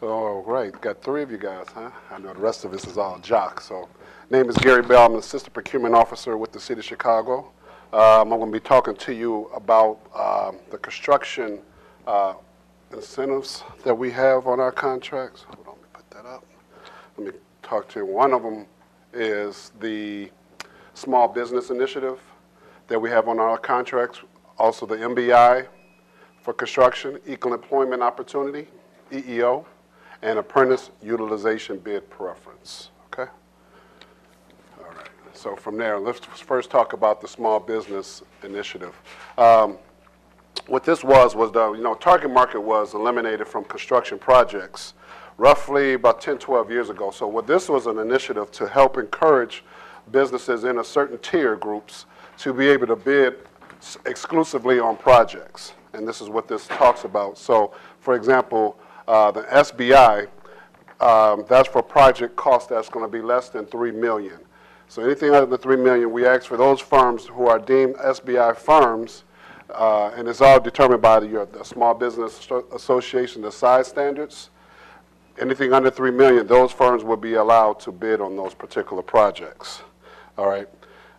Oh, great. Got three of you guys, huh? I know the rest of us is all JOC. So, name is Gary Bell. I'm an Assistant Procurement Officer with the City of Chicago. I'm going to be talking to you about the construction incentives that we have on our contracts. Hold on, let me put that up. Let me talk to you. One of them is the Small Business Initiative that we have on our contracts. Also the MBI for construction, Equal Employment Opportunity, EEO, and Apprentice Utilization Bid Preference, okay? All right, so from there, let's first talk about the Small Business Initiative. What this was the, target market was eliminated from construction projects roughly about 10, 12 years ago. So what this was an initiative to help encourage businesses in a certain tier groups to be able to bid exclusively on projects. And this is what this talks about. So, for example, the SBI, that's for project cost that's going to be less than $3 million. So anything other than $3 million, we ask for those firms who are deemed SBI firms, and it's all determined by the Small Business Association, the size standards. Anything under $3 million, those firms will be allowed to bid on those particular projects. All right.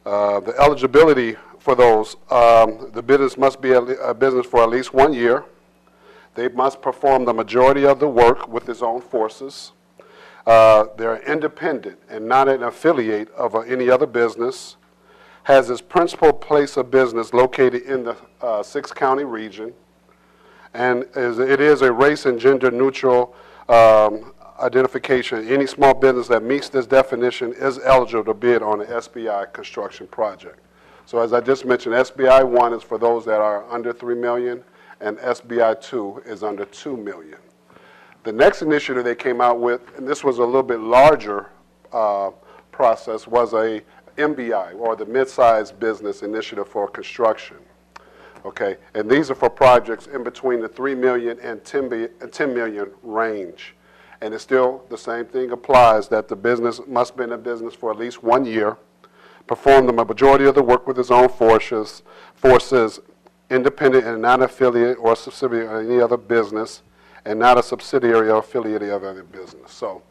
The eligibility for those, the business must be a business for at least 1 year. They must perform the majority of the work with its own forces. They're independent and not an affiliate of any other business. Has its principal place of business located in the 6-county region. And it is a race and gender neutral identification. Any small business that meets this definition is eligible to bid on an SBI construction project. So as I just mentioned, SBI 1 is for those that are under $3 million, and SBI 2 is under $2 million. The next initiative they came out with, and this was a little bit larger process, was a MBI, or the Mid-Sized Business Initiative for Construction. Okay, and these are for projects in between the $3 million and $10 million range. And it's still the same thing applies, that the business must be in a business for at least 1 year, perform the majority of the work with its own forces, independent and not affiliate or subsidiary of any other business, and not a subsidiary or affiliate of any business. So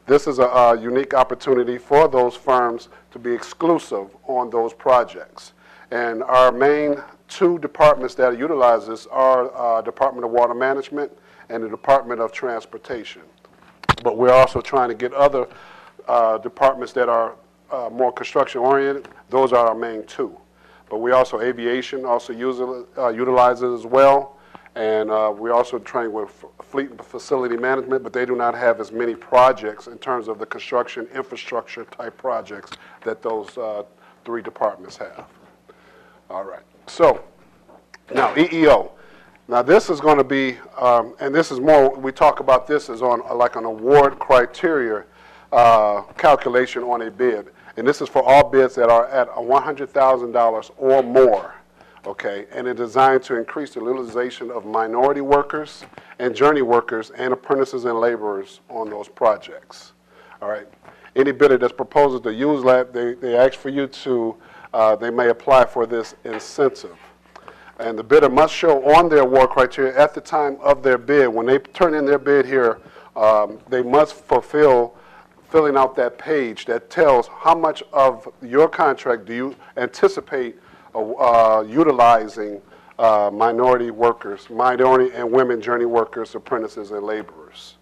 this is a unique opportunity for those firms to be exclusive on those projects. And our main two departments that utilize this are Department of Water Management and the Department of Transportation. But we're also trying to get other departments that are more construction oriented. Those are our main two. But we also, aviation also utilizes as well. And we also train with fleet and facility management, but they do not have as many projects in terms of the construction infrastructure type projects that those three departments have. All right. So now EEO. Now this is going to be, and this is more, we talk about this as on like an award criteria calculation on a bid. And this is for all bids that are at $100,000 or more. Okay, and it's designed to increase the utilization of minority workers and journey workers and apprentices and laborers on those projects. All right, any bidder that's proposing to use that, they ask for you to, they may apply for this incentive. And the bidder must show on their award criteria at the time of their bid, when they turn in their bid here, they must fulfill filling out that page that tells how much of your contract do you anticipate utilizing minority workers, minority and women journey workers, apprentices, and laborers.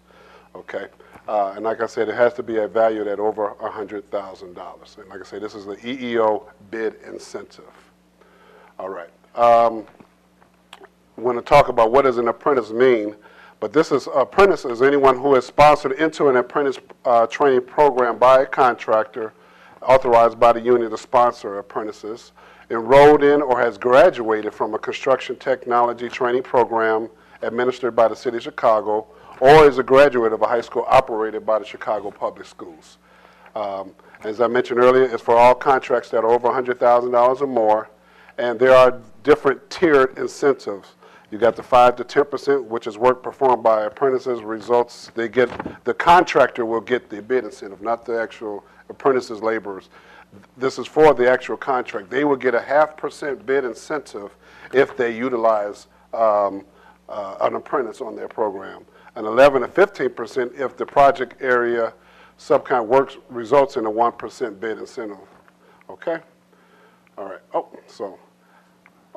Okay, and like I said, it has to be valued at over $100,000. And like I said, this is the EEO bid incentive. All right. I want to talk about what does an apprentice mean, but this is apprentice is anyone who is sponsored into an apprentice training program by a contractor authorized by the union to sponsor apprentices, enrolled in or has graduated from a construction technology training program administered by the City of Chicago, or is a graduate of a high school operated by the Chicago Public Schools. As I mentioned earlier, it's for all contracts that are over $100,000 or more, and there are different tiered incentives. You got the 5 to 10%, which is work performed by apprentices. Results, they get, the contractor will get the bid incentive, not the actual apprentices, laborers. This is for the actual contract. They will get a 0.5% bid incentive if they utilize an apprentice on their program. and 11 to 15% if the project area subcon works results in a 1% bid incentive. Okay? All right. Oh, so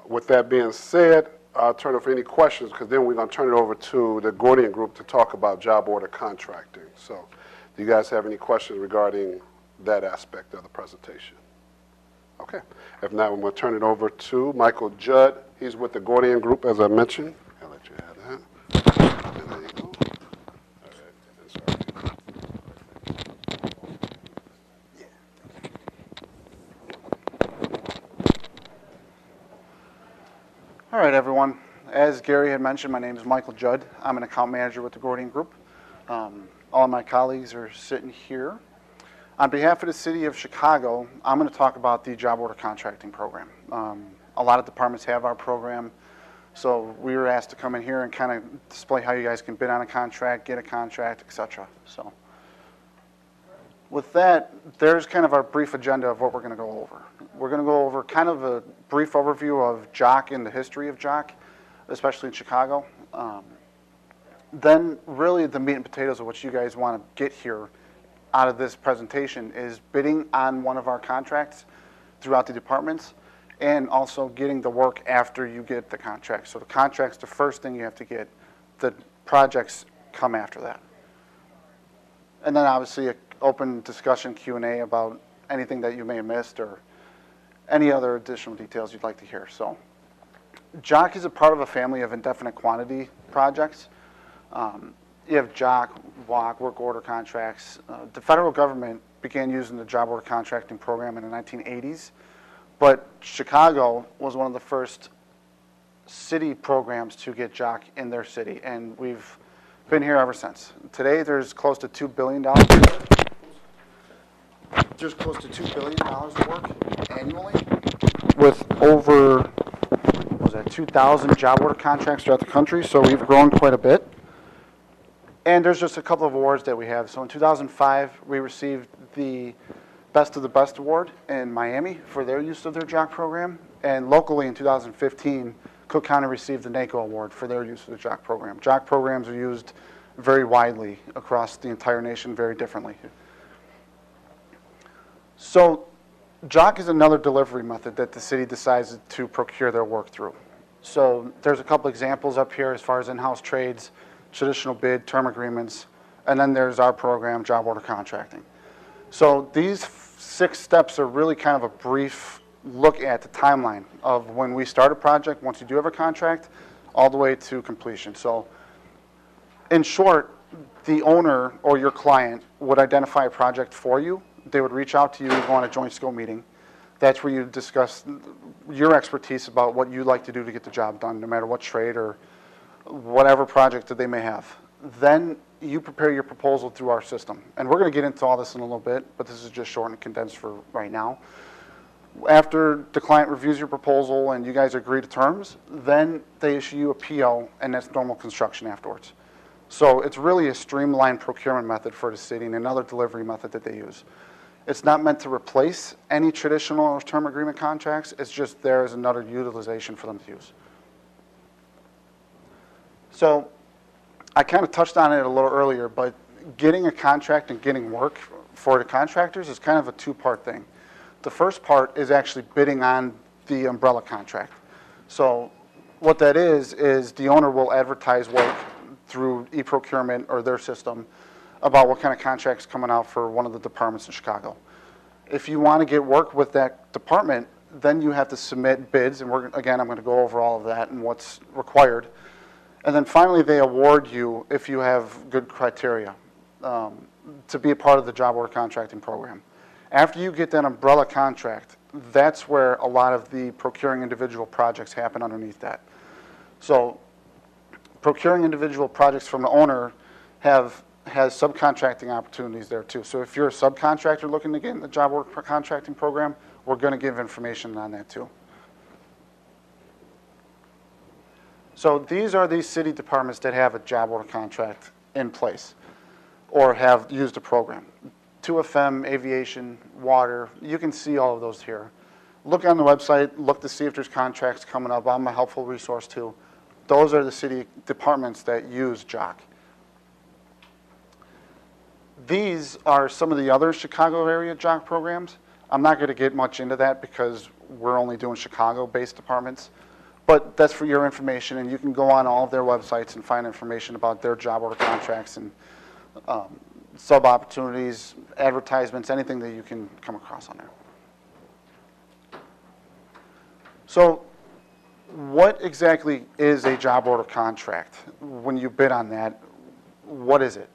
with that being said, I'll turn it for any questions, because then we're going to turn it over to the Gordian Group to talk about job order contracting. So do you guys have any questions regarding that aspect of the presentation? Okay. If not, I'm going to turn it over to Michael Judd. He's with the Gordian Group, as I mentioned. I'll let you have that. And there you go. All right. All right, everyone. As Gary had mentioned, my name is Michael Judd. I'm an account manager with the Gordian Group. All of my colleagues are sitting here. On behalf of the City of Chicago, I'm going to talk about the job order contracting program. A lot of departments have our program, so we were asked to come in here and kind of display how you guys can bid on a contract, get a contract, etc. So with that, there's kind of our brief agenda of what we're going to go over. We're going to go over kind of a brief overview of JOC and the history of JOC, especially in Chicago. Then really the meat and potatoes of what you guys want to get here out of this presentation is bidding on one of our contracts throughout the departments, and also getting the work after you get the contract. So the contract's the first thing you have to get. The projects come after that. And then obviously an open discussion Q&A about anything that you may have missed or any other additional details you'd like to hear. So JOC is a part of a family of indefinite quantity projects. You have JOC, WOC, work order contracts. The federal government began using the job order contracting program in the 1980s, but Chicago was one of the first city programs to get JOC in their city, and we've been here ever since. Today, there's close to $2 billion. There's close to $2 billion of work annually, with over 2,000 job order contracts throughout the country. So we've grown quite a bit. And there's just a couple of awards that we have. So in 2005, we received the Best of the Best Award in Miami for their use of their JOC program. And locally in 2015, Cook County received the NACO Award for their use of the JOC program. JOC programs are used very widely across the entire nation, very differently. So JOC is another delivery method that the city decides to procure their work through. So there's a couple examples up here as far as in-house trades, traditional bid, term agreements, and then there's our program, job order contracting. So these 6 steps are really kind of a brief look at the timeline of when we start a project, once you do have a contract, all the way to completion. So in short, the owner or your client would identify a project for you. They would reach out to you, go on a joint scope meeting. That's where you discuss your expertise about what you'd like to do to get the job done, no matter what trade or whatever project that they may have. Then you prepare your proposal through our system. And we're going to get into all this in a little bit, but this is just short and condensed for right now. After the client reviews your proposal and you guys agree to terms, then they issue you a PO, and that's normal construction afterwards. So it's really a streamlined procurement method for the city and another delivery method that they use. It's not meant to replace any traditional or term agreement contracts. It's just there as another utilization for them to use. So I kind of touched on it a little earlier, but getting a contract and getting work for the contractors is kind of a 2-part thing. The first part is actually bidding on the umbrella contract. So what that is the owner will advertise work through e-procurement or their system about what kind of contracts coming out for one of the departments in Chicago. If you want to get work with that department, then you have to submit bids, and again, I'm going to go over all of that and what's required. And then finally, they award you, if you have good criteria, to be a part of the job order contracting program. After you get that umbrella contract, that's where a lot of the procuring individual projects happen underneath that. So procuring individual projects from the owner has subcontracting opportunities there too. So if you're a subcontractor looking to get in the job order contracting program, we're going to give information on that too. So these are these city departments that have a job order contract in place or have used a program. 2FM, aviation, water, you can see all of those here. Look on the website, look to see if there's contracts coming up. I'm a helpful resource too. Those are the city departments that use JOC. These are some of the other Chicago area JOC programs. I'm not going to get much into that because we're only doing Chicago-based departments, but that's for your information, and you can go on all of their websites and find information about their job order contracts and sub-opportunities, advertisements, anything that you can come across on there. So what exactly is a job order contract? When you bid on that, what is it?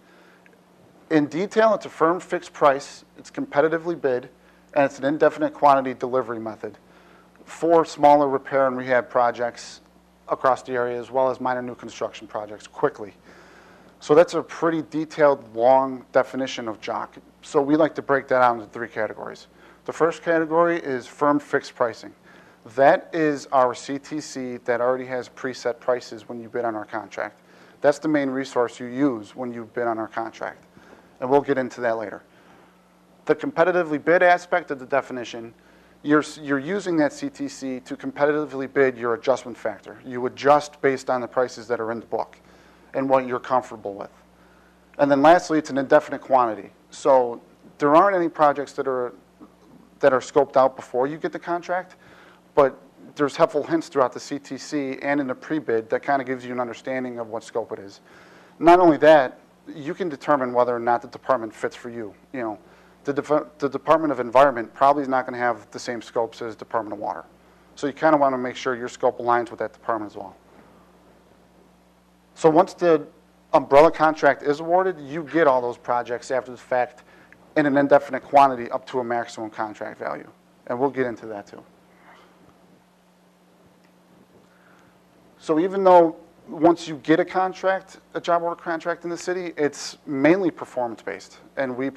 In detail, it's a firm fixed price, it's competitively bid, and it's an indefinite quantity delivery method for smaller repair and rehab projects across the area, as well as minor new construction projects quickly. So that's a pretty detailed, long definition of JOC. So we like to break that out into 3 categories. The first category is firm fixed pricing. That is our CTC that already has preset prices when you bid on our contract. That's the main resource you use when you bid on our contract. And we'll get into that later. The competitively bid aspect of the definition, you're using that CTC to competitively bid your adjustment factor. You adjust based on the prices that are in the book and what you're comfortable with. And then lastly, it's an indefinite quantity. So there aren't any projects that are scoped out before you get the contract, but there's helpful hints throughout the CTC and in the pre-bid that kind of gives you an understanding of what scope it is. Not only that, you can determine whether or not the department fits for you. You know, the Department of Environment probably is not going to have the same scopes as Department of Water. So you kind of want to make sure your scope aligns with that department as well. So once the umbrella contract is awarded, you get all those projects after the fact in an indefinite quantity up to a maximum contract value. And we'll get into that too. So even though once you get a contract, a job order contract in the city, it's mainly performance-based. And we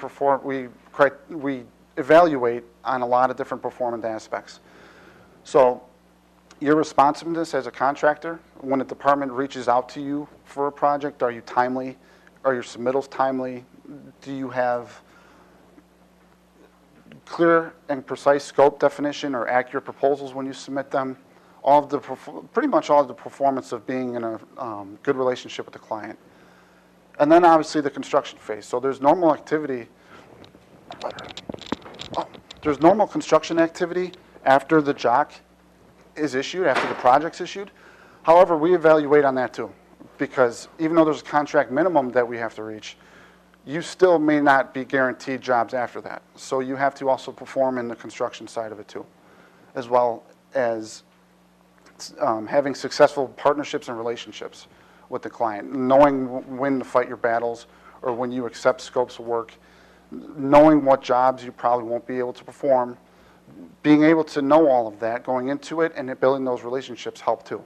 evaluate on a lot of different performance aspects. So your responsiveness as a contractor, when a department reaches out to you for a project, are you timely? Are your submittals timely? Do you have clear and precise scope definition or accurate proposals when you submit them? Pretty much all of the performance of being in a good relationship with the client. And then obviously the construction phase. So there's normal activity. There's normal construction activity after the JOC is issued, after the project's issued. However, we evaluate on that too, because even though there's a contract minimum that we have to reach, you still may not be guaranteed jobs after that. So you have to also perform in the construction side of it too, as well as having successful partnerships and relationships with the client, knowing when to fight your battles or when you accept scopes of work, knowing what jobs you probably won't be able to perform, being able to know all of that going into it and building those relationships help too.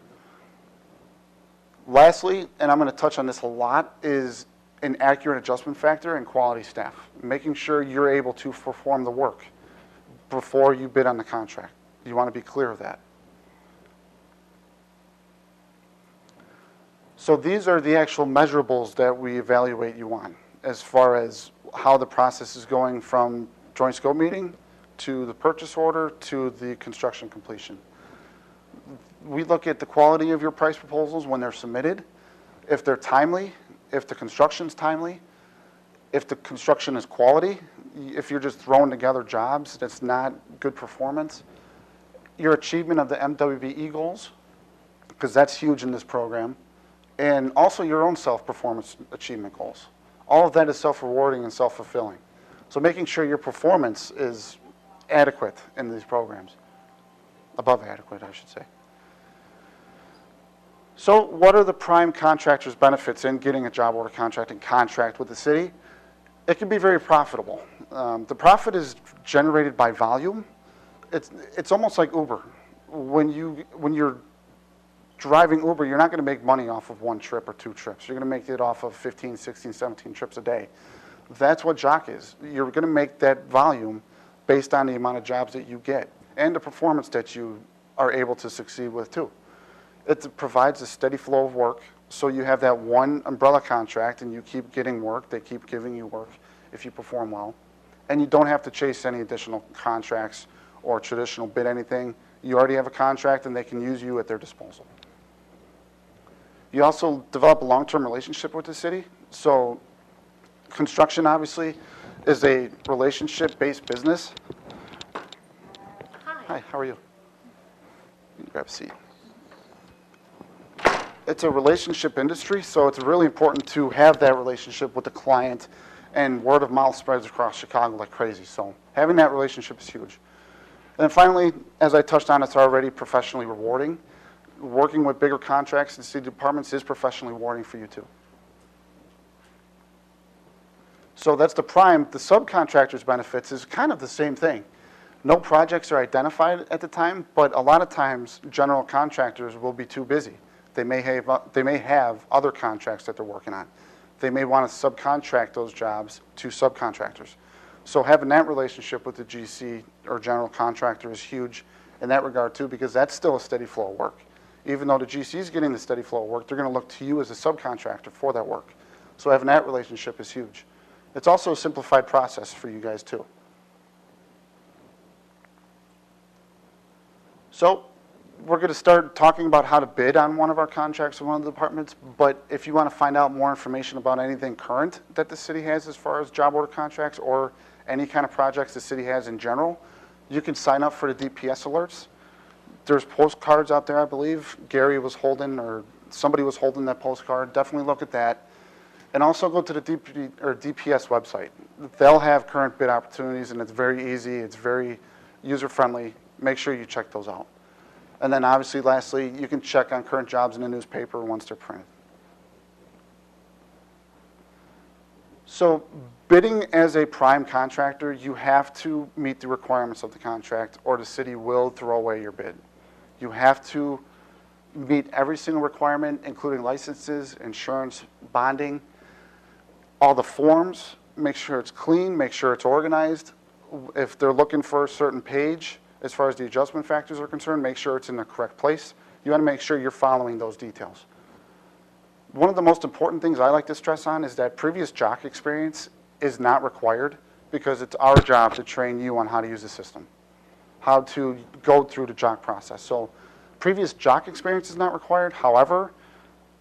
Lastly, and I'm going to touch on this a lot, is an accurate adjustment factor and quality staff, making sure you're able to perform the work before you bid on the contract. You want to be clear of that. So these are the actual measurables that we evaluate you on as far as how the process is going from joint scope meeting to the purchase order to the construction completion. We look at the quality of your price proposals when they're submitted, if they're timely, if the construction's timely, if the construction is quality, if you're just throwing together jobs that's not good performance, your achievement of the MWBE goals, because that's huge in this program, and also your own self-performance achievement goals. All of that is self-rewarding and self-fulfilling. So making sure your performance is adequate in these programs, above adequate, I should say. So what are the prime contractor's benefits in getting a job order contract and contract with the city? It can be very profitable. The profit is generated by volume. It's almost like Uber. When you're driving Uber, you're not going to make money off of 1 trip or 2 trips. You're going to make it off of 15, 16, 17 trips a day. That's what JOC is. You're going to make that volume based on the amount of jobs that you get and the performance that you are able to succeed with too. It provides a steady flow of work, so you have that one umbrella contract and you keep getting work. They keep giving you work if you perform well. And you don't have to chase any additional contracts or traditional bid anything. You already have a contract and they can use you at their disposal. You also develop a long-term relationship with the city. So Construction, obviously, is a relationship-based business. Hi, how are you? You can grab a seat. It's a relationship industry, so it's really important to have that relationship with the client, and word of mouth spreads across Chicago like crazy, so having that relationship is huge. And then finally, as I touched on, it's already professionally rewarding. Working with bigger contracts and city departments is professionally rewarding for you too. So that's the prime. The subcontractor's benefits is kind of the same thing. No projects are identified at the time, but a lot of times general contractors will be too busy. They may have other contracts that they're working on. They may want to subcontract those jobs to subcontractors. So having that relationship with the GC or general contractor is huge in that regard too, because that's still a steady flow of work. Even though the GC is getting the steady flow of work, they're going to look to you as a subcontractor for that work. So having that relationship is huge. It's also a simplified process for you guys too. So we're going to start talking about how to bid on one of our contracts in one of the departments, but if you want to find out more information about anything current that the city has as far as job order contracts or any kind of projects the city has in general, you can sign up for the DPS alerts. There's postcards out there, I believe. Gary was holding, or somebody was holding that postcard. Definitely look at that. And also go to the DPS website. They'll have current bid opportunities, and it's very easy. It's very user-friendly. Make sure you check those out. And then obviously, lastly, you can check on current jobs in the newspaper once they're printed. So bidding as a prime contractor, you have to meet the requirements of the contract, or the city will throw away your bid. You have to meet every single requirement, including licenses, insurance, bonding, all the forms. Make sure it's clean, make sure it's organized. If they're looking for a certain page, as far as the adjustment factors are concerned, make sure it's in the correct place. You want to make sure you're following those details. One of the most important things I like to stress on is that previous JOC experience is not required, because it's our job to train you on how to use the system, how to go through the JOC process. So previous JOC experience is not required. However,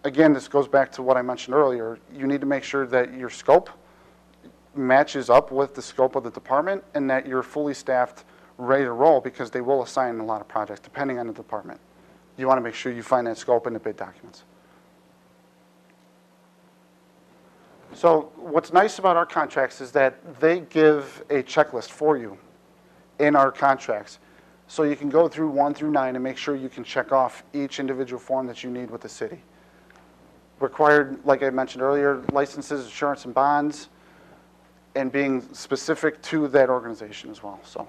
again, this goes back to what I mentioned earlier. You need to make sure that your scope matches up with the scope of the department and that you're fully staffed, ready to roll, because they will assign a lot of projects depending on the department. You want to make sure you find that scope in the bid documents. So what's nice about our contracts is that they give a checklist for you in our contracts. So you can go through 1 through 9 and make sure you can check off each individual form that you need with the city. Required, like I mentioned earlier, licenses, insurance, and bonds, and being specific to that organization as well. So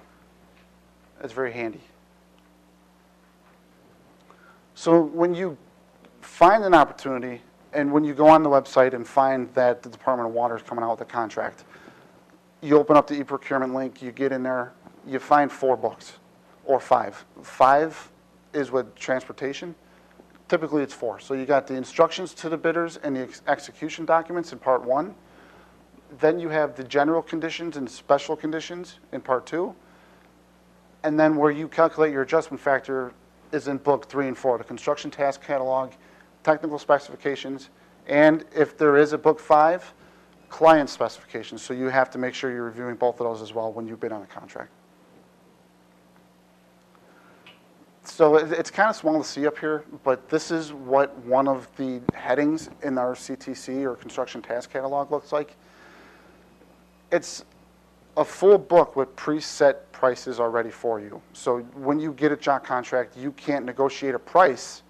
it's very handy. So when you find an opportunity, and when you go on the website and find that the Department of Water is coming out with a contract, you open up the e-procurement link, you get in there, you find 4 books, or 5. 5 is with transportation. Typically it's 4. So you got the instructions to the bidders and the execution documents in part 1. Then you have the general conditions and special conditions in part 2. And then where you calculate your adjustment factor is in book 3 and 4, the construction task catalog, technical specifications, and if there is a book 5, client specifications. So you have to make sure you're reviewing both of those as well when you bid on a contract. So it's kind of small to see up here, but this is what one of the headings in our CTC or construction task catalog looks like. It's a full book with preset prices already for you. So when you get a JOC contract, you can't negotiate a price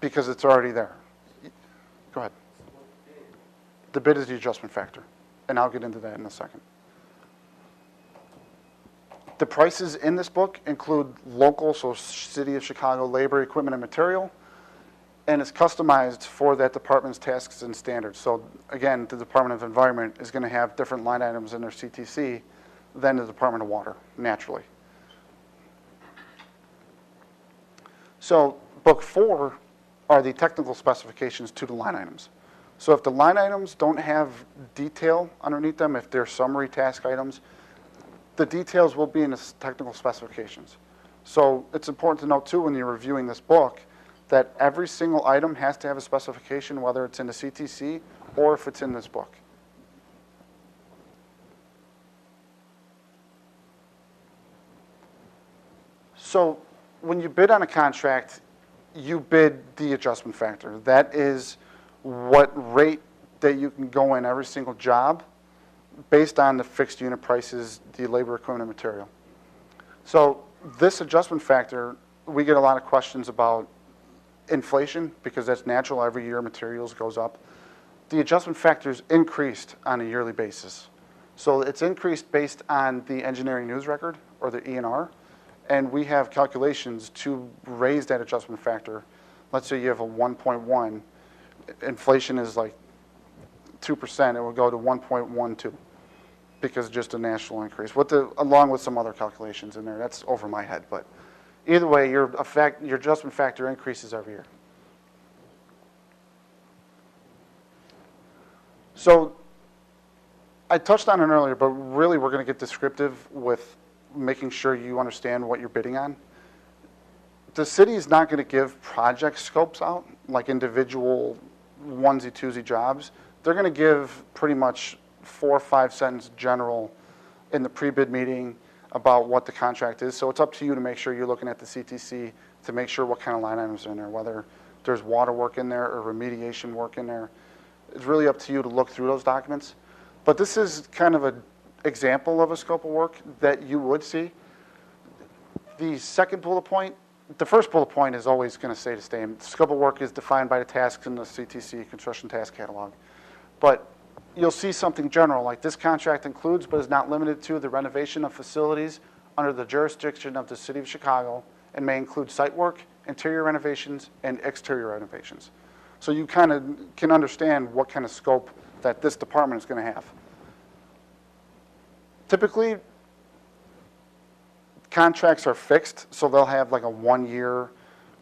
because it's already there. Go ahead. The bid is the adjustment factor, and I'll get into that in a second. The prices in this book include local, so City of Chicago, labor, equipment, and material, and it's customized for that department's tasks and standards. So again, the Department of Environment is going to have different line items in their CTC than the Department of Water, naturally. So book 4 are the technical specifications to the line items. So if the line items don't have detail underneath them, if they're summary task items, the details will be in the technical specifications. So it's important to note too, when you're reviewing this book, that every single item has to have a specification, whether it's in the CTC or if it's in this book. So when you bid on a contract, you bid the adjustment factor. That is what rate that you can go in every single job based on the fixed unit prices, the labor, equipment, and material. So this adjustment factor, we get a lot of questions about inflation because that's natural. Every year materials goes up. The adjustment factor is increased on a yearly basis. So it's increased based on the engineering news record or the E&R, and we have calculations to raise that adjustment factor. Let's say you have a 1.1, inflation is like 2%, it will go to 1.12 because just a national increase, along with some other calculations in there. That's over my head, but either way, your adjustment factor increases every year. So I touched on it earlier, but really we're going to get descriptive with making sure you understand what you're bidding on. The city is not going to give project scopes out, like individual onesie, twosie jobs. They're going to give pretty much 4 or 5 sentence general in the pre-bid meeting about what the contract is. So it's up to you to make sure you're looking at the CTC to make sure what kind of line items are in there, whether there's water work in there or remediation work in there. It's really up to you to look through those documents. But this is kind of an example of a scope of work that you would see. The second bullet point, the first bullet point is always going to say the same. The scope of work is defined by the tasks in the CTC, Construction Task Catalog. But you'll see something general, like this contract includes, but is not limited to, the renovation of facilities under the jurisdiction of the City of Chicago and may include site work, interior renovations, and exterior renovations. So you kind of can understand what kind of scope that this department is going to have. Typically, contracts are fixed, so they'll have like a 1-year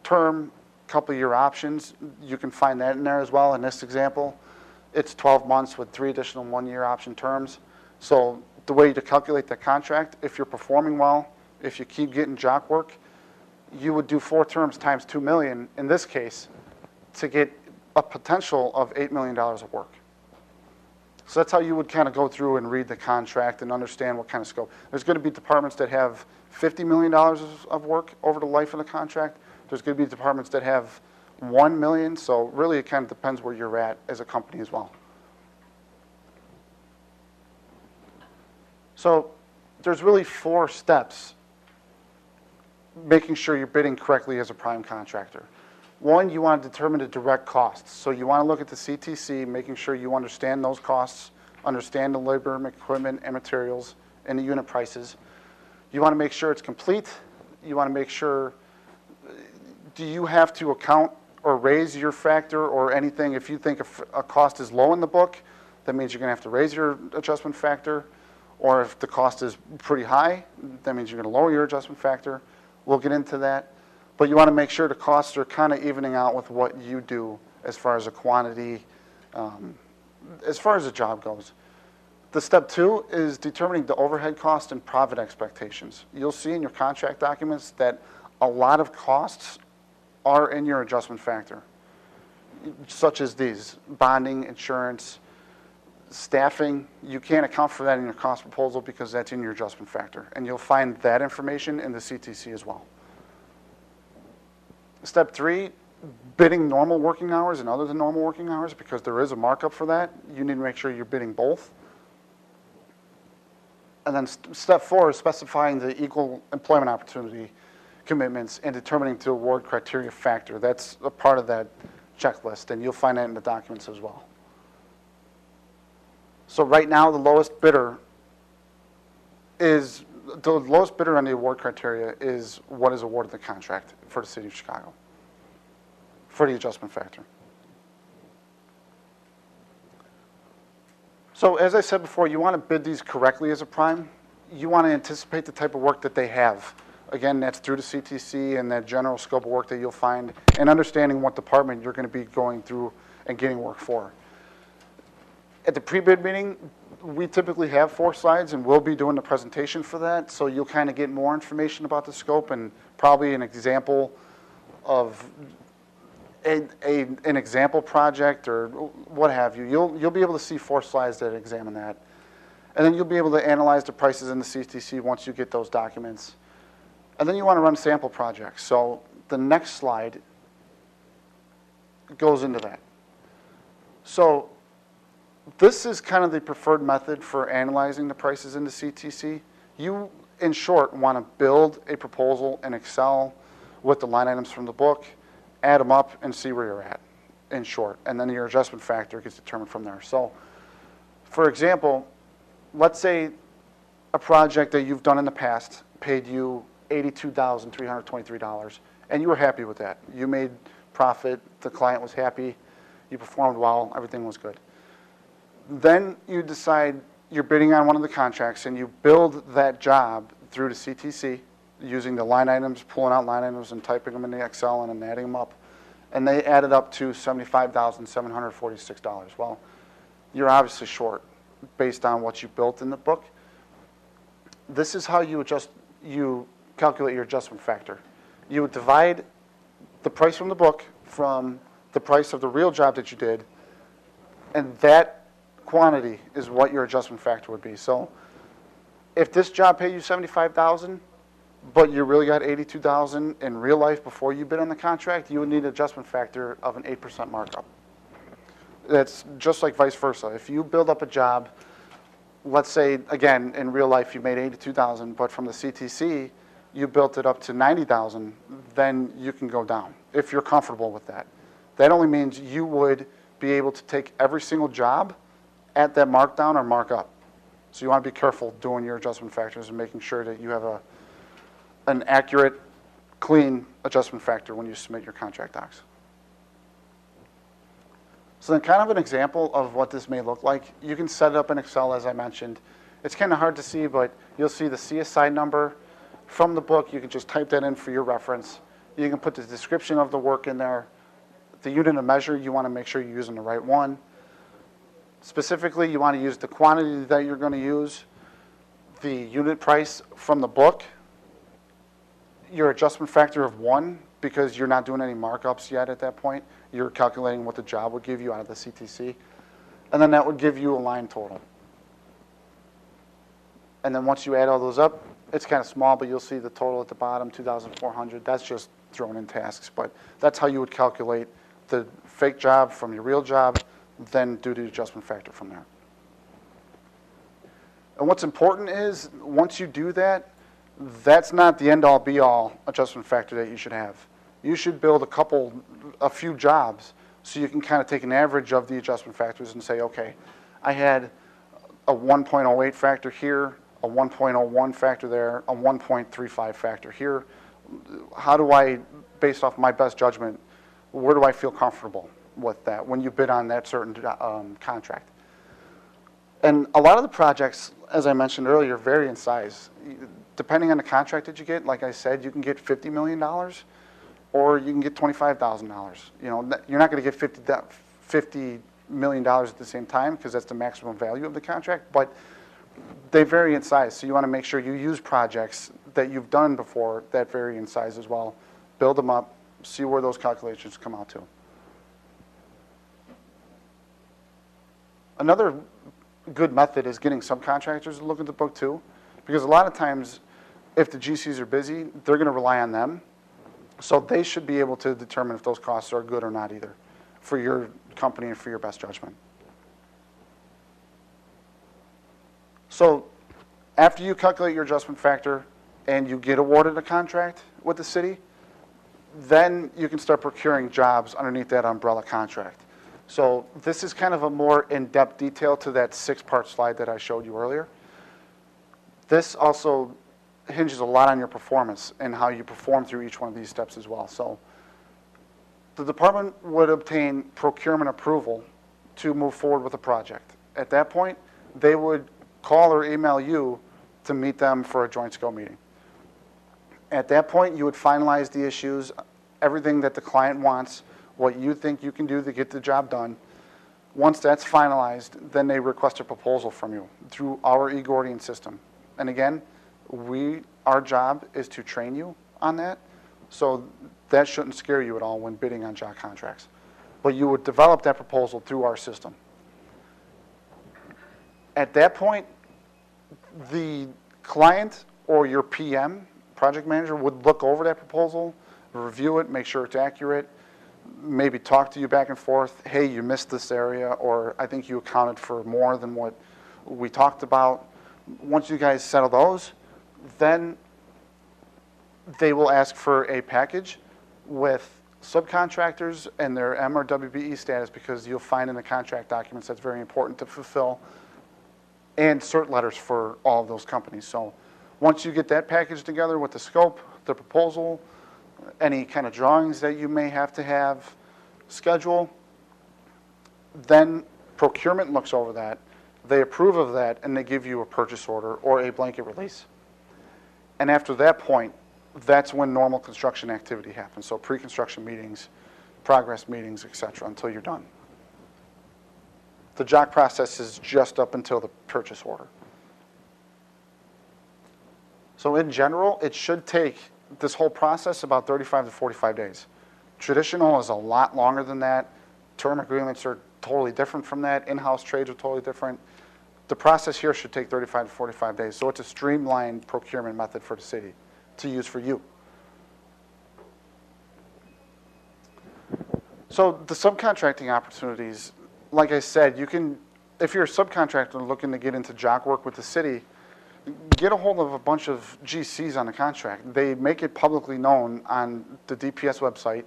term, couple-year options. You can find that in there as well in this example. It's 12 months with 3 additional 1-year option terms. So the way to calculate the contract, if you're performing well, if you keep getting JOC work, you would do 4 terms times $2 million, in this case, to get a potential of $8 million of work. So that's how you would kind of go through and read the contract and understand what kind of scope. There's going to be departments that have $50 million of work over the life of the contract. There's going to be departments that have $1 million, so really it kind of depends where you're at as a company as well. So there's really 4 steps making sure you're bidding correctly as a prime contractor. 1, you want to determine the direct costs. So you want to look at the CTC, making sure you understand those costs, understand the labor, equipment, and materials, and the unit prices. You want to make sure it's complete. You want to make sure, do you have to account or raise your factor or anything? If you think a cost is low in the book, that means you're going to have to raise your adjustment factor. Or if the cost is pretty high, that means you're going to lower your adjustment factor. We'll get into that. But you want to make sure the costs are kind of evening out with what you do as far as a quantity, as far as the job goes. The step 2 is determining the overhead cost and profit expectations. You'll see in your contract documents that a lot of costs are in your adjustment factor, such as these: bonding, insurance, staffing. You can't account for that in your cost proposal because that's in your adjustment factor. And you'll find that information in the CTC as well. Step 3, bidding normal working hours and other than normal working hours, because there is a markup for that. You need to make sure you're bidding both. And then step 4 is specifying the equal employment opportunity commitments and determining the award criteria factor. That's a part of that checklist, and you'll find that in the documents as well. So right now, the lowest bidder on the award criteria is what is awarded the contract for the City of Chicago for the adjustment factor. So as I said before, you want to bid these correctly as a prime. You want to anticipate the type of work that they have. Again, that's through the CTC and that general scope of work that you'll find, and understanding what department you're going to be going through and getting work for. At the pre-bid meeting, we typically have 4 slides, and we'll be doing the presentation for that, so you'll kind of get more information about the scope and probably an example of an example project or what have you. You'll be able to see 4 slides that examine that. And then you'll be able to analyze the prices in the CTC once you get those documents. And then you want to run sample projects. So the next slide goes into that. So this is kind of the preferred method for analyzing the prices into CTC. You, in short, want to build a proposal in Excel with the line items from the book, add them up, and see where you're at, in short. And then your adjustment factor gets determined from there. So, for example, let's say a project that you've done in the past paid you $82,323, and you were happy with that. You made profit, the client was happy, you performed well, everything was good. Then you decide you're bidding on one of the contracts, and you build that job through the CTC using the line items, pulling out line items and typing them in the Excel and then adding them up. And they added up to $75,746. Well, you're obviously short based on what you built in the book. This is how you calculate your adjustment factor. You would divide the price from the book from the price of the real job that you did, and that quantity is what your adjustment factor would be. So if this job paid you $75,000, but you really got $82,000 in real life before you bid on the contract, you would need an adjustment factor of an 8% markup. That's just like vice versa. If you build up a job, let's say, again, in real life you made $82,000, but from the CTC, you built it up to $90,000, then you can go down, if you're comfortable with that. That only means you would be able to take every single job at that markdown or markup. So you want to be careful doing your adjustment factors and making sure that you have an accurate, clean adjustment factor when you submit your contract docs. So then kind of an example of what this may look like. You can set it up in Excel, as I mentioned. It's kind of hard to see, but you'll see the CSI number from the book. You can just type that in for your reference. You can put the description of the work in there. The unit of measure, you want to make sure you're using the right one. Specifically, you want to use the quantity that you're going to use, the unit price from the book, your adjustment factor of 1, because you're not doing any markups yet at that point. You're calculating what the job would give you out of the CTC. And then that would give you a line total. And then once you add all those up, it's kind of small, but you'll see the total at the bottom, 2,400. That's just thrown in tasks. But that's how you would calculate the fake job from your real job, then do the adjustment factor from there. And what's important is, once you do that, that's not the end-all, be-all adjustment factor that you should have. You should build a few jobs so you can kind of take an average of the adjustment factors and say, okay, I had a 1.08 factor here, a 1.01 factor there, a 1.35 factor here. How do I, based off my best judgment, where do I feel comfortable with that when you bid on that certain contract? And a lot of the projects, as I mentioned earlier, vary in size. Depending on the contract that you get, like I said, you can get $50 million or you can get $25,000. You know, you're not going to get $50 million at the same time because that's the maximum value of the contract, but they vary in size. So you want to make sure you use projects that you've done before that vary in size as well. Build them up, see where those calculations come out to. Another good method is getting subcontractors to look at the book too, because a lot of times if the GCs are busy, they're going to rely on them. So they should be able to determine if those costs are good or not either for your company and for your best judgment. So after you calculate your adjustment factor and you get awarded a contract with the city, then you can start procuring jobs underneath that umbrella contract. So this is kind of a more in-depth detail to that 6-part slide that I showed you earlier. This also hinges a lot on your performance and how you perform through each one of these steps as well. So the department would obtain procurement approval to move forward with a project. At that point, they would call or email you to meet them for a joint scope meeting. At that point, you would finalize the issues, everything that the client wants, what you think you can do to get the job done. Once that's finalized, then they request a proposal from you through our eGordian system. And again, our job is to train you on that, so that shouldn't scare you at all when bidding on JOC contracts. But you would develop that proposal through our system. At that point, the client or your PM, project manager would look over that proposal, review it, make sure it's accurate, maybe talk to you back and forth, hey, you missed this area, or I think you accounted for more than what we talked about. Once you guys settle those, then they will ask for a package with subcontractors and their M or WBE status, because you'll find in the contract documents that's very important to fulfill, and cert letters for all of those companies. So once you get that package together with the scope, the proposal, any kind of drawings that you may have to have, schedule, then procurement looks over that, they approve of that, and they give you a purchase order or a blanket release. And after that point, that's when normal construction activity happens. So pre-construction meetings, progress meetings, et cetera, until you're done. The JOC process is just up until the purchase order. So in general, it should take this whole process about 35 to 45 days. Traditional is a lot longer than that. Term agreements are totally different from that. In-house trades are totally different. The process here should take 35 to 45 days. So it's a streamlined procurement method for the city to use for you. So the subcontracting opportunities, like I said, you can, if you're a subcontractor looking to get into JOC work with the city, get a hold of a bunch of GCs on the contract. They make it publicly known on the DPS website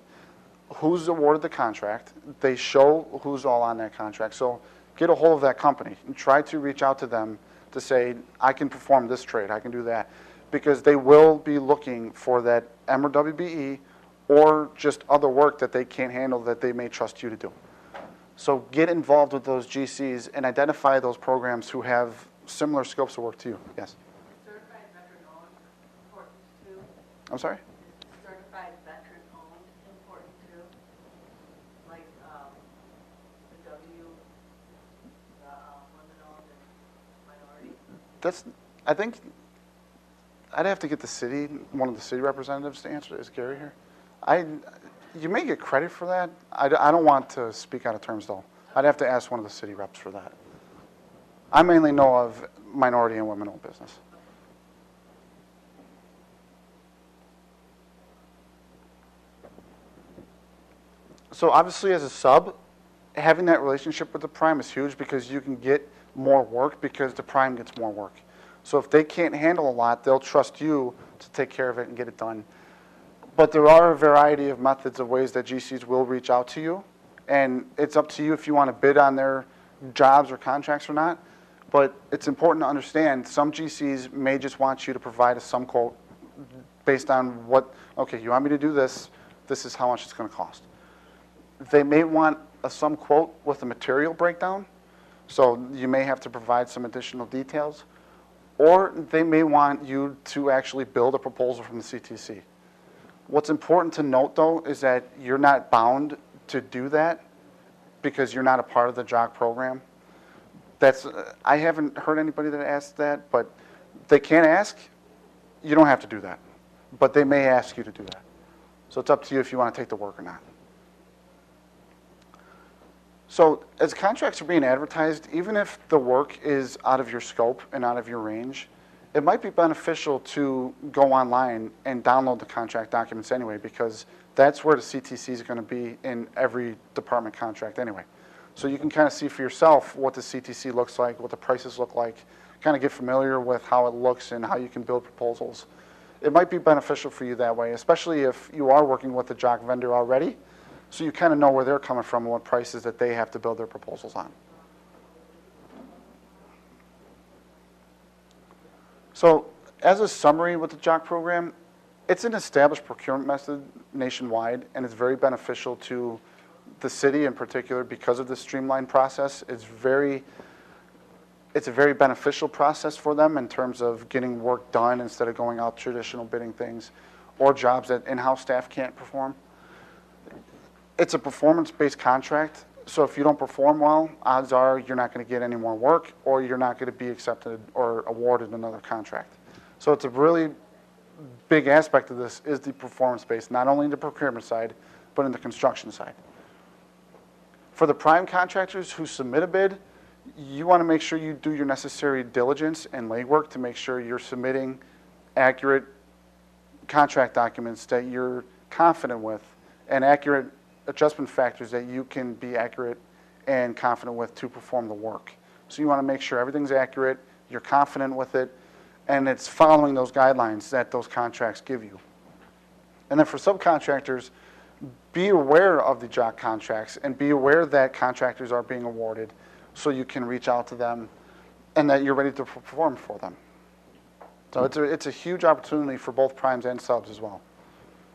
who's awarded the contract. They show who's all on that contract. So get a hold of that company and try to reach out to them to say, I can perform this trade, I can do that. Because they will be looking for that M or WBE or just other work that they can't handle that they may trust you to do. So get involved with those GCs and identify those programs who have similar scopes of work to you. Yes? Certified veteran-owned important too? I'm sorry? Is certified veteran-owned important too? Like the women-owned and minority? That's, I think, I'd have to get the city, one of the city representatives to answer. Is Gary here? You may get credit for that. I don't want to speak out of terms though. I'd have to ask one of the city reps for that. I mainly know of minority and women-owned business. So obviously as a sub, having that relationship with the prime is huge because you can get more work because the prime gets more work. So if they can't handle a lot, they'll trust you to take care of it and get it done. But there are a variety of methods of ways that GCs will reach out to you. And it's up to you if you want to bid on their jobs or contracts or not. But it's important to understand some GCs may just want you to provide a sum quote based on what, okay, you want me to do this, this is how much it's going to cost. They may want a sum quote with a material breakdown. So you may have to provide some additional details. Or they may want you to actually build a proposal from the CTC. What's important to note, though, is that you're not bound to do that because you're not a part of the JOC program. That's, I haven't heard anybody that asked that, but they can ask. You don't have to do that, but they may ask you to do that. So it's up to you if you want to take the work or not. So as contracts are being advertised, even if the work is out of your scope and out of your range, it might be beneficial to go online and download the contract documents anyway, because that's where the CTC is going to be in every department contract anyway. So you can kind of see for yourself what the CTC looks like, what the prices look like, kind of get familiar with how it looks and how you can build proposals. It might be beneficial for you that way, especially if you are working with a JOC vendor already. So you kind of know where they're coming from and what prices that they have to build their proposals on. So as a summary with the JOC program, it's an established procurement method nationwide, and it's very beneficial to the city in particular because of the streamlined process. It's a very beneficial process for them in terms of getting work done instead of going out traditional bidding things or jobs that in-house staff can't perform. It's a performance-based contract, so if you don't perform well, odds are you're not going to get any more work or you're not going to be accepted or awarded another contract. So it's a really big aspect of this is the performance-based, not only in the procurement side, but in the construction side. For the prime contractors who submit a bid, you want to make sure you do your necessary diligence and legwork to make sure you're submitting accurate contract documents that you're confident with and accurate adjustment factors that you can be accurate and confident with to perform the work. So you want to make sure everything's accurate, you're confident with it, and it's following those guidelines that those contracts give you. And then for subcontractors, be aware of the JOC contracts and be aware that contractors are being awarded so you can reach out to them and that you're ready to perform for them. So it's a huge opportunity for both primes and subs as well.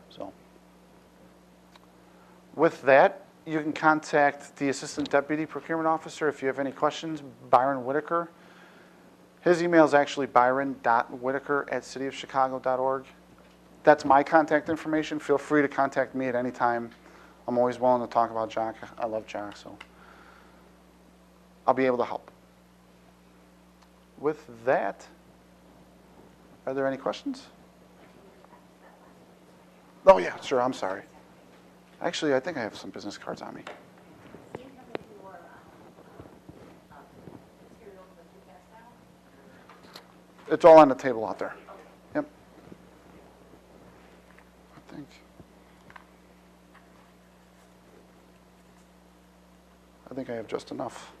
So with that, you can contact the Assistant Deputy Procurement Officer if you have any questions, Byron Whitaker. His email is actually byron.whitaker@cityofchicago.org. That's my contact information. Feel free to contact me at any time. I'm always willing to talk about JOC. I love JOC, so I'll be able to help. With that, are there any questions? Oh, yeah, sure. I'm sorry. Actually, I think I have some business cards on me. Do you have any more materials that you passed out? It's all on the table out there. Yep. I think I have just enough.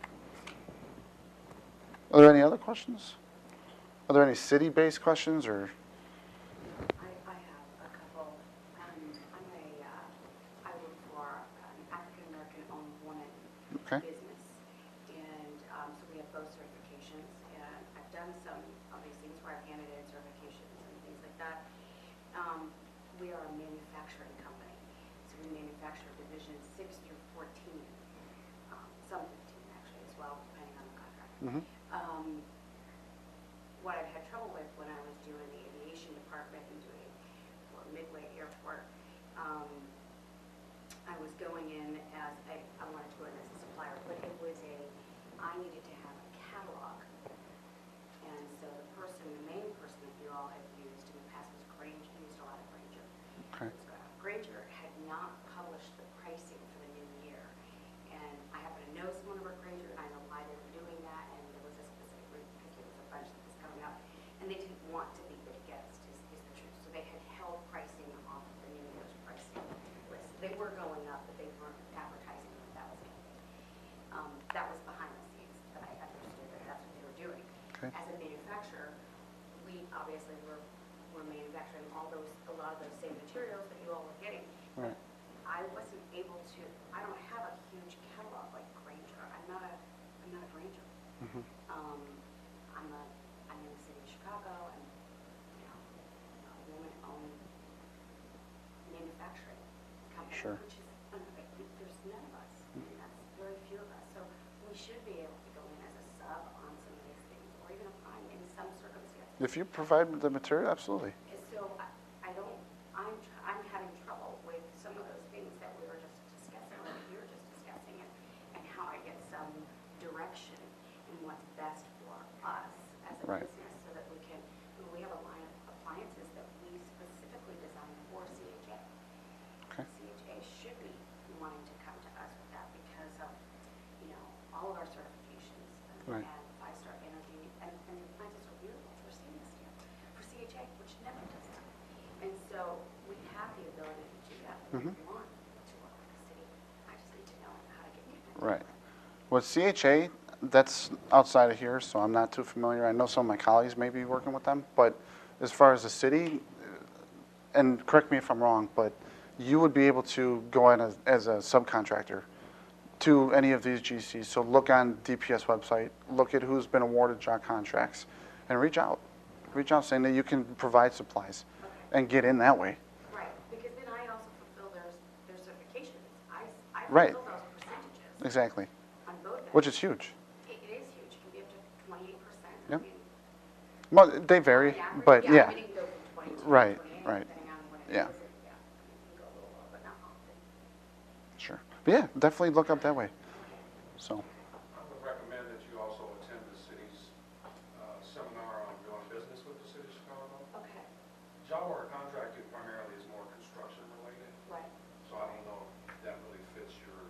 Are there any other questions? Are there any city-based questions or? I have a couple. I work for an African-American-owned woman Okay. business, and so we have both certifications, and I've done some of these things where I've handed in certifications and things like that. We are a manufacturing company, so we manufacture divisions 6 through 14, some 15 actually as well, depending on the contract. Mhm. What I've had trouble with when I was doing the aviation department and doing for Midway Airport, I was going in as I wanted to go in as a supplier, but it was I needed to have a catalog. And so the main person that you all have used in the past was Granger. You used a lot of Granger. Okay. Granger had not published the pricing for the new year. And I happen to know someone over at Granger, and I know why they were doing that, and there was a specific reason, because there was a bunch that was coming up, and they didn't want to be bid against, is the truth. So they had held pricing off of the new year's pricing list. They were going up, but they weren't advertising that was going to be. That was behind the scenes, that I understood that that's what they were doing. Okay. As a manufacturer, we obviously were manufacturing a lot of those same materials that you all were getting. Right. I wasn't able to, I don't have a huge catalog like Granger. I'm not a Granger. Mhm. I'm in the city of Chicago, and a woman-owned manufacturing company, Sure. which is, there's none of us. I mean, that's very few of us. So we should be able to go in as a sub on some of these things, or even a prime in some circumstances. If you provide the material, absolutely. So I'm having trouble with some of those things that we were just discussing, or that you were just discussing, and how I get some direction in what's best for us as a Right. business, so that we have a line of appliances that we specifically designed for CHA. Okay. CHA should be wanting to come to us with that because of, all of our certifications Right. and five-star energy, and the appliances are beautiful for stainless steel, for CHA, which never does that. And so we have the ability to do that if we want to work with the city. I just need to know how to get connected. Right. With CHA, that's outside of here, so I'm not too familiar. I know some of my colleagues may be working with them, but as far as the city, and correct me if I'm wrong, but you would be able to go in as a subcontractor to any of these GCs. So look on DPS website, look at who's been awarded JOC contracts, and reach out. Reach out saying that you can provide supplies and get in that way. Right, because then I also fulfill their certifications. I Right. fulfill those percentages Exactly. on both ends. Which is huge. It is huge. It can be up to 28%. Yep. I mean, Well, they vary, on average, but I yeah. mean, it can go from 22 to Right, 28, right. depending on when it Yeah. is. Yeah, it can go a little lower, but not often. Sure. But yeah, definitely look up that way. So, I would recommend that you also attend the city's seminar on doing business with the city of Chicago. Okay, Our contracting primarily is more construction related, right. so I don't know if that really fits your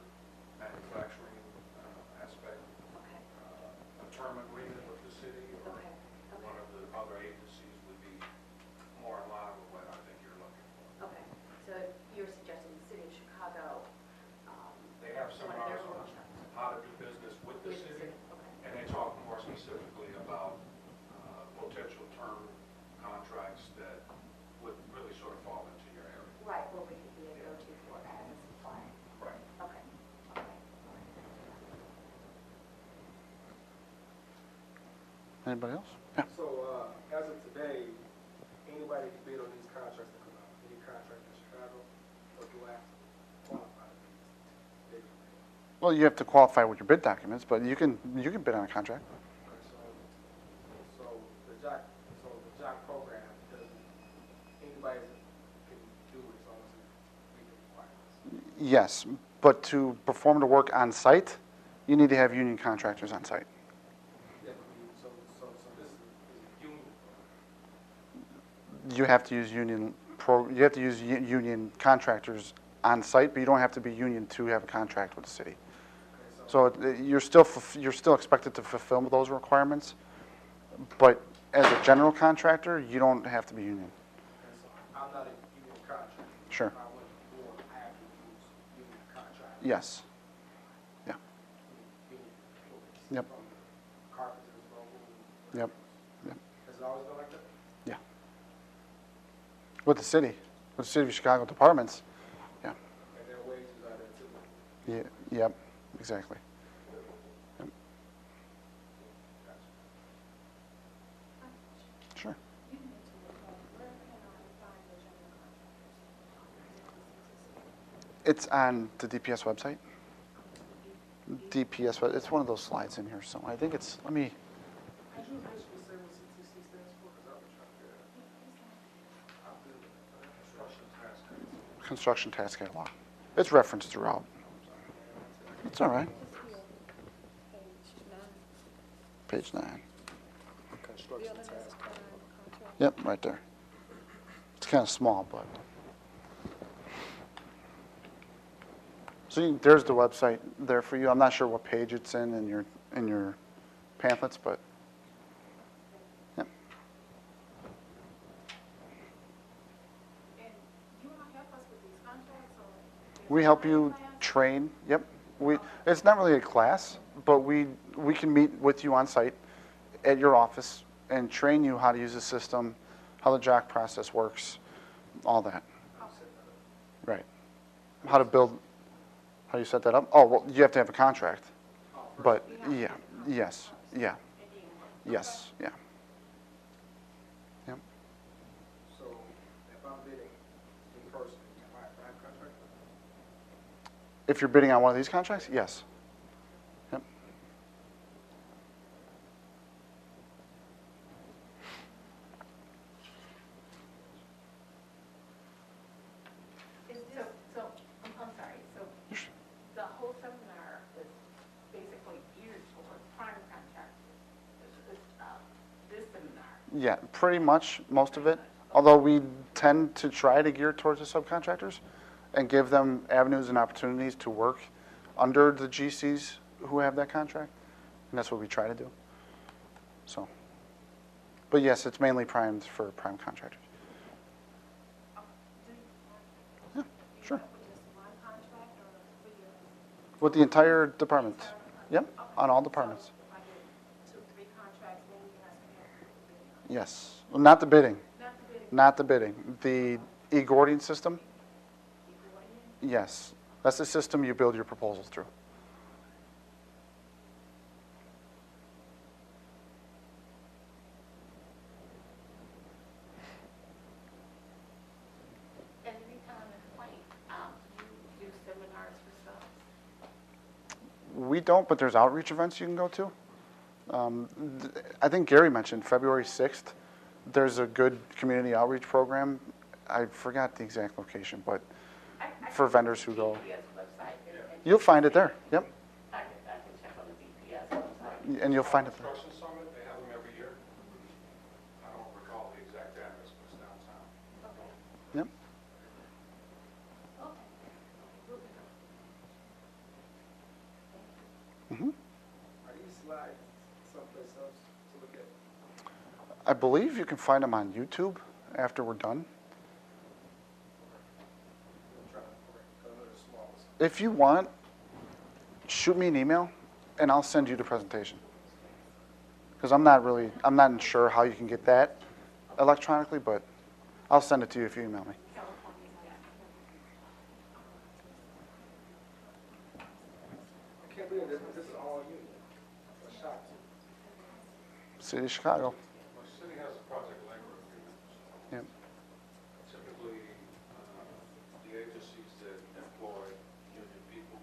manufacturing aspect. Okay, A term agreement with the city or okay, one okay. of the other agencies would be more in line with what I think you're Anybody else? Yeah. So, as of today, anybody can bid on these contracts that come out, any contractor in Chicago, or do I have to qualify to bid? Well, you have to qualify with your bid documents, but you can bid on a contract. Okay, so the JOC, the JOC program, doesn't, anybody can do it as long as it meets the requirements. Yes, but to perform the work on site, you need to have union contractors on site. Yeah, so this is union. You have to use union contractors on site, but you don't have to be union to have a contract with the city. So you're still expected to fulfill those requirements, but as a general contractor, you don't have to be union. And so I'm not a union contractor. Sure. If I went to board, I have to use union contractor. Yes. Yeah. Union employees. Yep. From carpenters, local. Yep. Yep. Has it always been like that? Yeah. With the city of Chicago departments. Yeah. And their wages are there too? Yeah. Yep. Exactly. Yep. Sure. You mentioned it, where can I find the general contractors? It's on the DPS website. DPS, it's one of those slides in here, so I think it's, Could you basically say what CTC stands for? Because I was trying to figure it out. I'm good with that. construction Construction task. task catalog. It's referenced throughout. It's all right. Page 9. Page 9. Construction task. Yep, right there. It's kind of small, but. So there's the website there for you. I'm not sure what page it's in your pamphlets, but. Yep. And you want to help us with these contracts, or? We help you train. Yep. It's not really a class, but we can meet with you on site at your office and train you how to use the system, how the JOC process works, all that. Right. How to build, how you set that up? Oh, well, you have to have a contract. But, yeah, yes, yeah, yes, yeah. Yep. So if I'm bidding in person, am I a prime contractor? If you're bidding on one of these contracts, yes. Yep. So, I'm sorry, so the whole seminar is basically geared towards prime contractors. This seminar. Yeah, pretty much, most of it. Although we tend to try to gear towards the subcontractors and give them avenues and opportunities to work under the GCs who have that contract. And that's what we try to do. So, but yes, it's mainly primed for prime contractors. Yeah, sure. Just one contract or for your? With the entire department. Yep, on all departments. So if I get 2, 3 contracts, then you have to have. Yes. Well, not the bidding. Not the bidding. Not the bidding. The e-gording system. Yes. That's the system you build your proposals through. And every time it's like, you do seminars for subs? We don't, but there's outreach events you can go to. I think Gary mentioned February 6th. There's a good community outreach program. I forgot the exact location, but for vendors who go. DPS website. You'll find it there. Yep. I can check on the DPS website. And you'll find it there. Construction Summit, they have them every year. I don't recall the exact address, but it's downtown. Okay. Yep. Okay. Hmm. Are these slides someplace else to look at? I believe you can find them on YouTube after we're done. I'm trying to, because I know they're small. If you want, shoot me an email, and I'll send you the presentation. Because I'm not sure how you can get that electronically, but I'll send it to you if you email me. I can't believe this is all union. A shock. City of Chicago. The city has a project labor agreement. Yep. Typically, the agencies that employ union people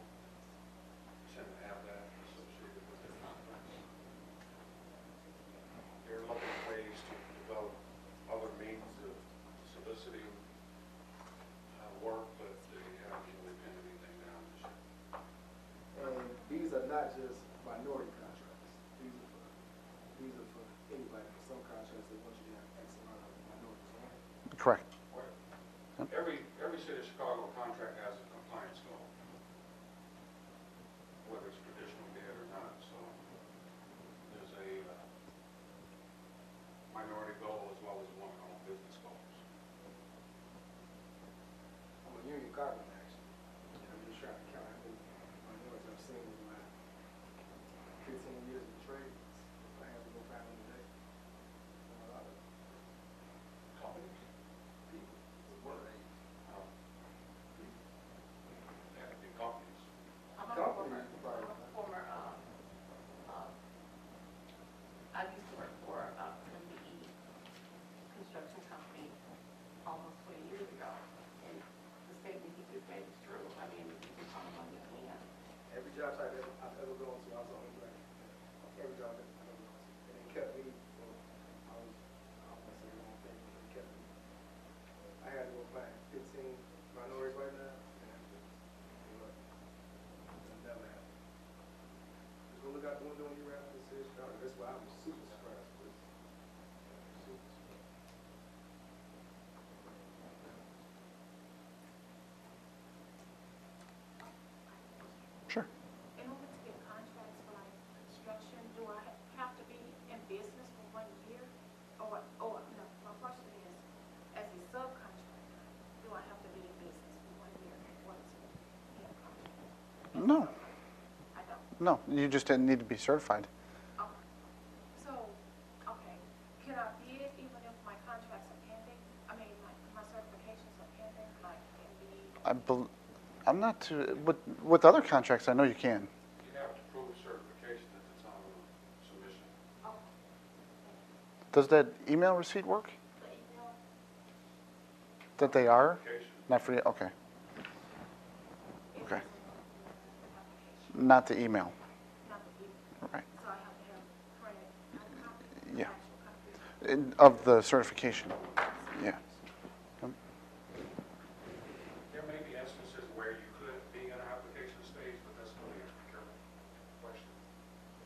tend to have that associated with their contracts. They're looking at ways to develop other means of soliciting work, but they haven't really pinned anything down this year. And these are not just minority contracts. These are for anybody. For some contracts, they want you to have X amount of minorities, right? Correct. Right. Every city of Chicago contract has a compliance goal, whether it's traditional bid or not. So there's a minority goal as well as one called business goals. I'm a union carpenter, actually. And I'm just trying to count how many minorities I've seen in my 15 years of trade. If I have to go find them today. A lot of Companies? people. The word ain't. They have to be companies. I'm a Company, former, I used to work for MBE construction company almost 20 years ago. And the statement he just made is true. I mean, you can call them on your hand. every job site that I've ever gone to, I was the only black. Every job that I've ever gone to. And they kept me, well, I don't want to say the wrong thing, but they kept me. I had to go find 15 minorities right now, and look, it'll never happen. Just go look out the window when you're around the city of Chicago. That's why I was super surprised with this. Super surprised. Sure. In order to get contracts for like construction, do I have to be in business for 1 year? Or no, my question is, as a subcontractor, do I have to be in business for 1 year in order to get a contract? No, I don't. no, you just didn't need to be certified. Okay. So, okay, can I bid even if my contracts are pending? I mean, my certifications are pending, like MBE? I'm not too, with other contracts, I know you can. You have to prove certification at the time of submission. Oh, Does that email receipt work? the email? That they are? Certification. Not for you, okay. It Okay. doesn't work with the application, Not the email, not the email. right. So I have to have printed copy, Yeah. actual copy. Of the certification, yeah. There may be instances where you could be in an application stage, but that's really a procurement question.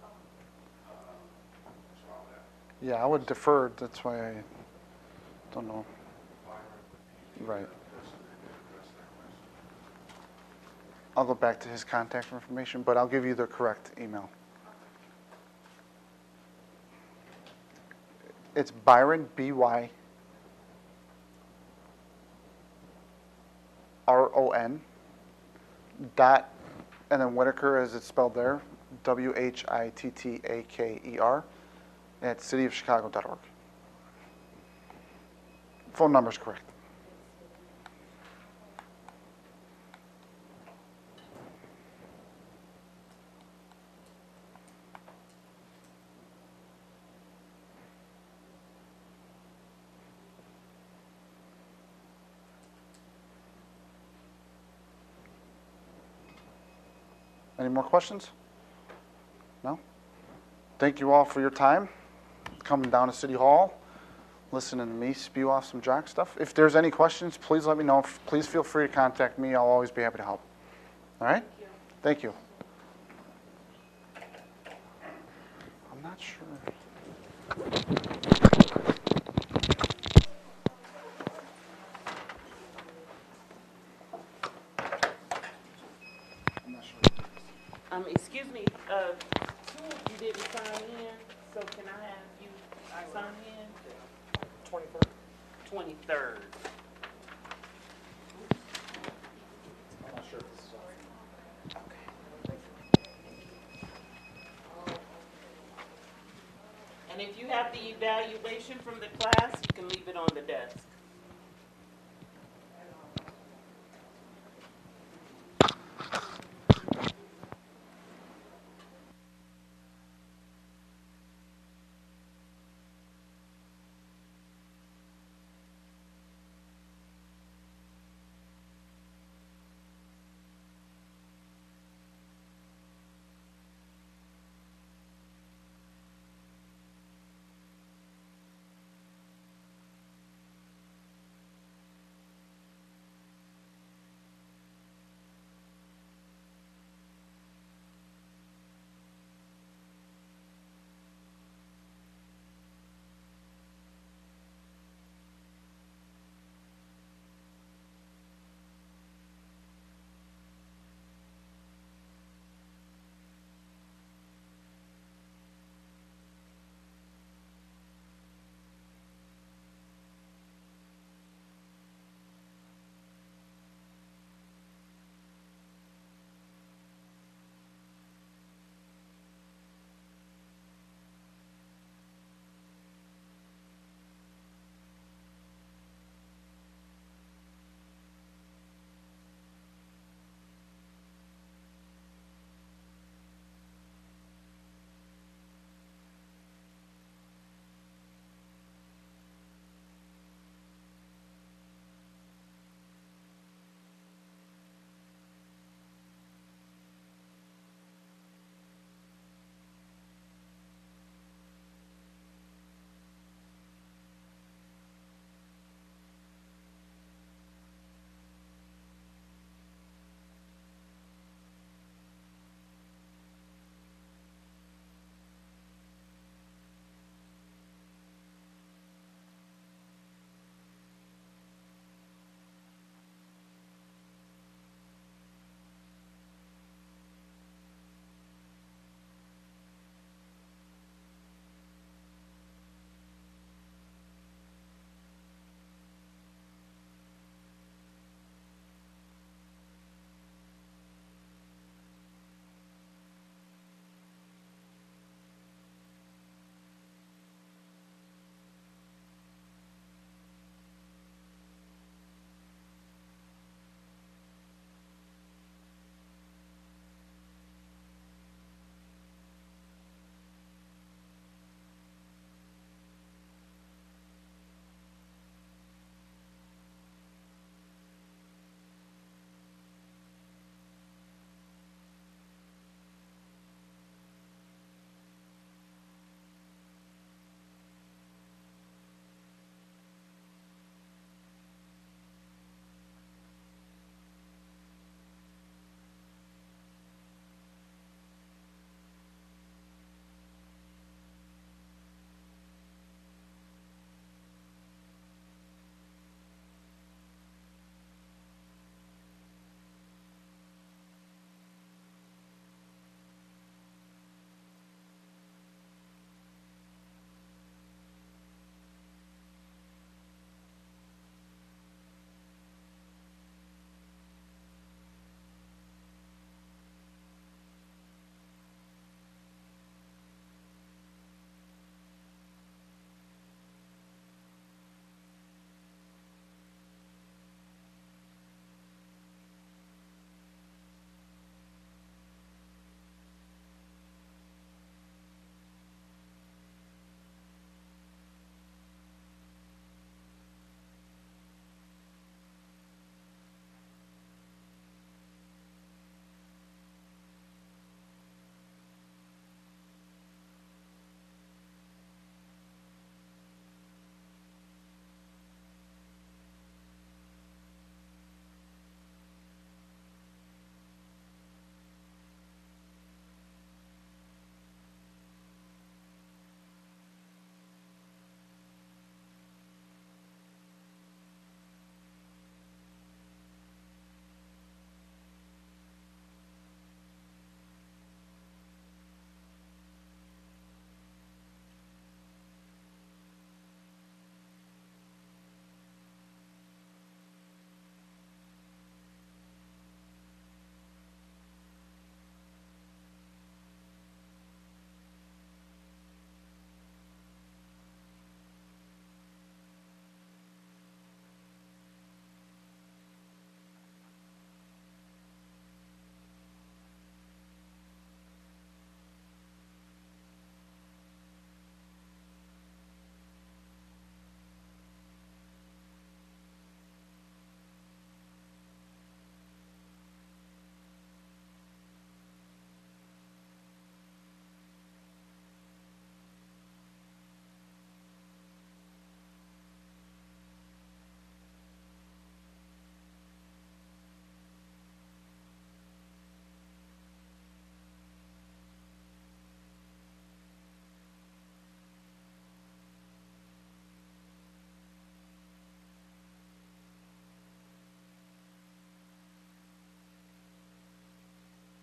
So I'll have Yeah, I would defer, that's why I don't know. Byron, Right. address that question. I'll go back to his contact information, but I'll give you the correct email. It's Byron, B-Y, R-O-N, dot, and then Whittaker, as it's spelled there, W-H-I-T-T-A-K-E-R, at cityofchicago.org. Phone number's correct. Any more questions? No? Thank you all for your time, coming down to City Hall, listening to me spew off some JOC stuff. If there's any questions, please let me know. Please feel free to contact me. I'll always be happy to help. All right? Thank you. I'm not sure. I'm not sure. Excuse me, two of you didn't sign in, so can I have you sign in? 23rd. 23rd. I'm not sure if this is all right. And if you have the evaluation from the class, you can leave it on the desk.